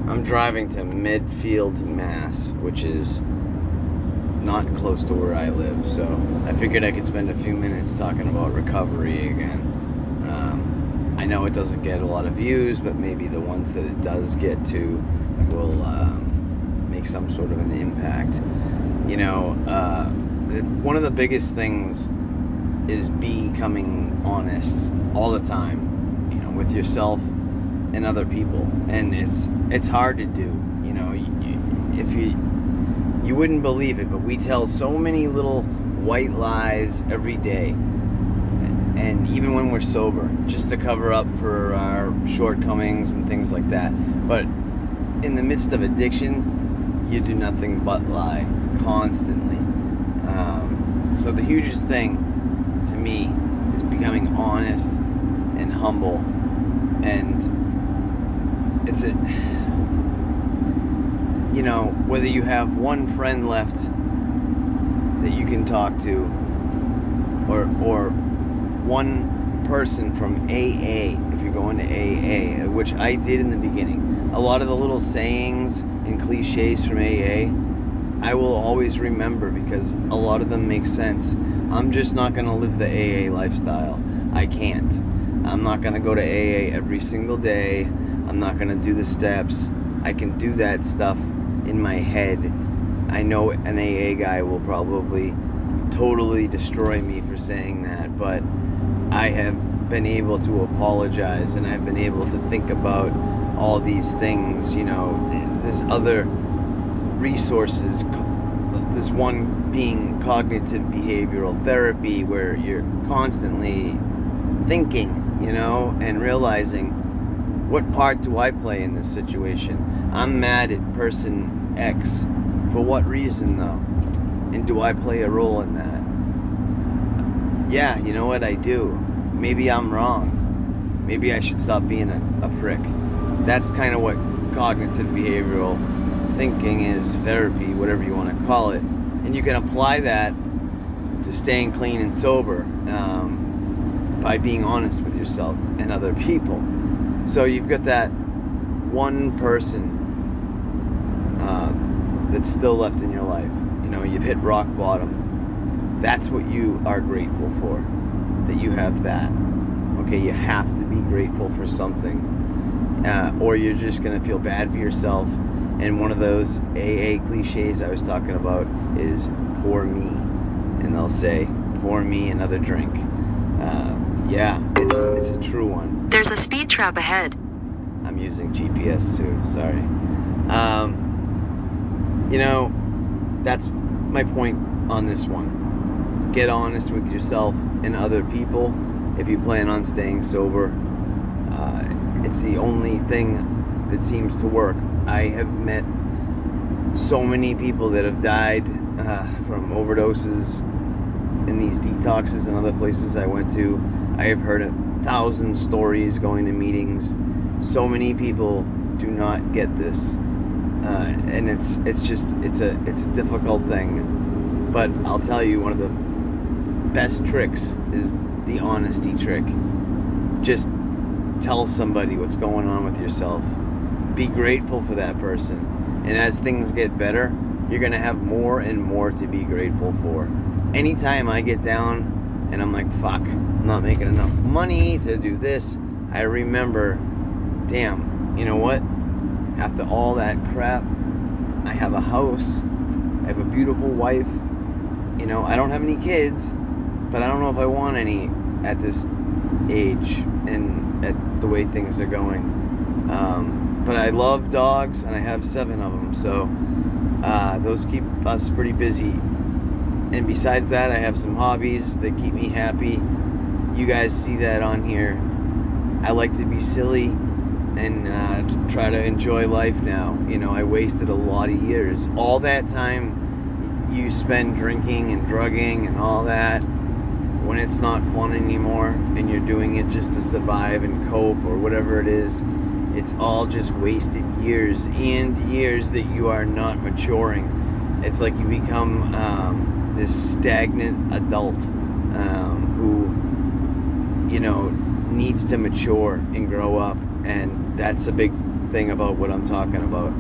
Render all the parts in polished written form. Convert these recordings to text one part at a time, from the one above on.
I'm driving to Medfield, Mass, which is not close to where I live, so I figured I could spend a few minutes talking about recovery again. I know it doesn't get a lot of views, but maybe the ones that it does get to will make some sort of an impact. You know, one of the biggest things is becoming honest all the time, you know, with yourself and other people, and it's hard to do. You know, if you wouldn't believe it, but we tell so many little white lies every day, and even when we're sober, just to cover up for our shortcomings and things like that. But in the midst of addiction, you do nothing but lie constantly. So the hugest thing to me is becoming honest and humble, and it's a, you know, whether you have one friend left that you can talk to, or one person from AA, if you're going to AA, which I did in the beginning. A lot of the little sayings and cliches from AA, I will always remember because a lot of them make sense. I'm just not going to live the AA lifestyle. I can't. I'm not going to go to AA every single day. I'm not going to do the steps. I can do that stuff in my head. I know an AA guy will probably totally destroy me for saying that, but I have been able to apologize, and I've been able to think about all these things, you know, this other resources, this one being cognitive behavioral therapy, where you're constantly thinking, you know, and realizing, what part do I play in this situation? I'm mad at person X. For what reason, though? And do I play a role in that? Yeah, you know what, I do. Maybe I'm wrong. Maybe I should stop being a prick. That's kind of what cognitive behavioral thinking is, therapy, whatever you want to call it. And you can apply that to staying clean and sober by being honest with yourself and other people. So you've got that one person that's still left in your life. You know, you've hit rock bottom. That's what you are grateful for, that you have that. Okay, you have to be grateful for something, or you're just going to feel bad for yourself. And one of those AA cliches I was talking about is pour me. And they'll say, pour me another drink. Yeah, it's a true one. There's a speed trap ahead. I'm using GPS too, sorry. You know, that's my point on this one. Get honest with yourself and other people if you plan on staying sober. It's the only thing that seems to work. I have met so many people that have died from overdoses in these detoxes and other places I went to. I have heard 1,000 stories going to meetings. So many people do not get this, and it's a difficult thing. But I'll tell you, one of the best tricks is the honesty trick. Just tell somebody what's going on with yourself. Be grateful for that person, and as things get better, you're gonna have more and more to be grateful for. Anytime I get down and I'm like, fuck, I'm not making enough money to do this, I remember, damn, you know what? After all that crap, I have a house, I have a beautiful wife, you know, I don't have any kids, but I don't know if I want any at this age and at the way things are going. But I love dogs, and I have 7 of them, so those keep us pretty busy. And besides that, I have some hobbies that keep me happy. You guys see that on here. I like to be silly and try to enjoy life now. You know, I wasted a lot of years. All that time you spend drinking and drugging and all that, when it's not fun anymore and you're doing it just to survive and cope or whatever it is, it's all just wasted years and years that you are not maturing. It's like you become this stagnant adult who, you know, needs to mature and grow up. And that's a big thing about what I'm talking about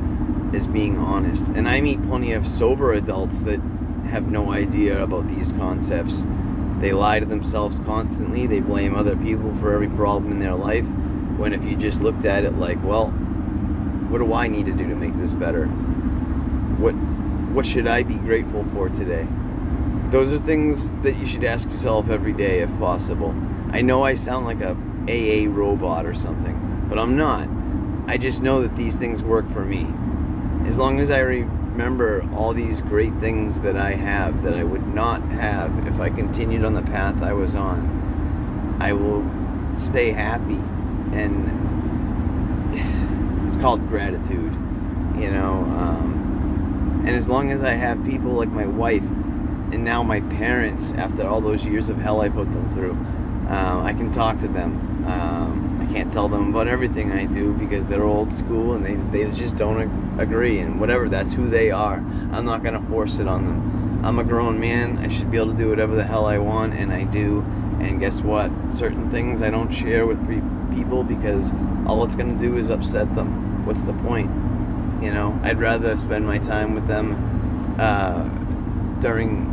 is being honest. And I meet plenty of sober adults that have no idea about these concepts. They lie to themselves constantly. They blame other people for every problem in their life, when if you just looked at it like, well, what do I need to do to make this better? What should I be grateful for today? Those are things that you should ask yourself every day if possible. I know I sound like a AA robot or something, but I'm not. I just know that these things work for me. As long as I remember all these great things that I have that I would not have if I continued on the path I was on, I will stay happy. And it's called gratitude, you know. And as long as I have people like my wife and now my parents, after all those years of hell I put them through, I can talk to them. I can't tell them about everything I do because they're old school and they just don't agree, and whatever, that's who they are. I'm not going to force it on them. I'm a grown man. I should be able to do whatever the hell I want, and I do. And guess what? Certain things I don't share with people because all it's going to do is upset them. What's the point? You know, I'd rather spend my time with them during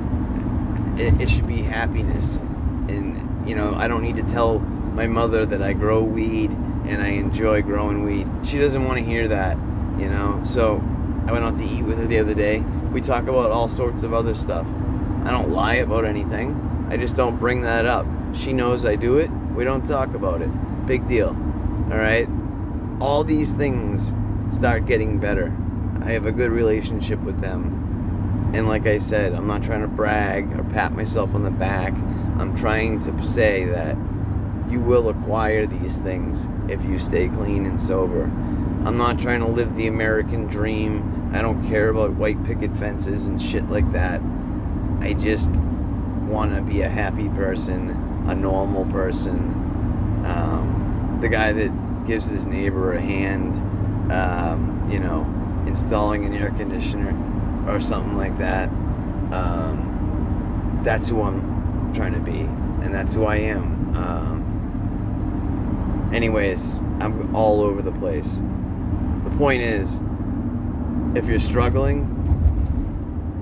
it should be happiness. And, you know, I don't need to tell my mother that I grow weed and I enjoy growing weed. She doesn't want to hear that, you know. So I went out to eat with her the other day. We talk about all sorts of other stuff. I don't lie about anything. I just don't bring that up. She knows I do it. We don't talk about it. Big deal. All right? All these things start getting better. I have a good relationship with them. And like I said, I'm not trying to brag or pat myself on the back. I'm trying to say that you will acquire these things if you stay clean and sober. I'm not trying to live the American dream. I don't care about white picket fences and shit like that. I just want to be a happy person, a normal person, the guy that gives his neighbor a hand, you know, installing an air conditioner or something like that. That's who I'm trying to be, and that's who I am. Anyways, I'm all over the place. The point is, if you're struggling,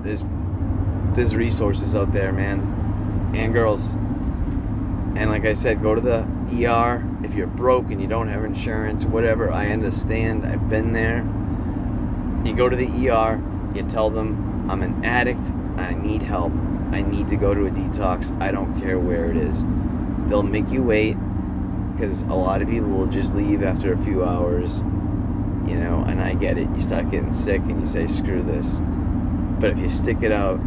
there's resources out there, man, and girls. And like I said, go to the ER if you're broke and you don't have insurance, whatever. I understand. I've been there. You go to the ER, you tell them, I'm an addict, I need help. I need to go to a detox. I don't care where it is. They'll make you wait, because a lot of people will just leave after a few hours, you know, and I get it. You start getting sick and you say, screw this. But if you stick it out,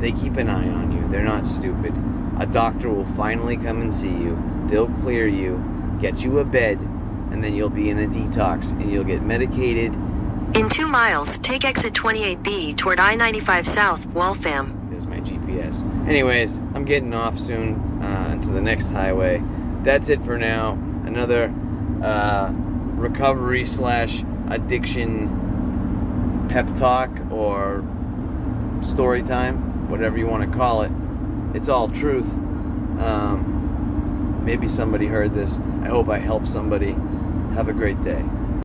they keep an eye on you. They're not stupid. A doctor will finally come and see you. They'll clear you, get you a bed, and then you'll be in a detox and you'll get medicated. In 2 miles, take exit 28B toward I-95 South, Waltham. There's my GPS. Anyways, I'm getting off soon to the next highway. That's it for now. Another recovery / addiction pep talk or story time, whatever you want to call it. It's all truth. Maybe somebody heard this. I hope I helped somebody. Have a great day.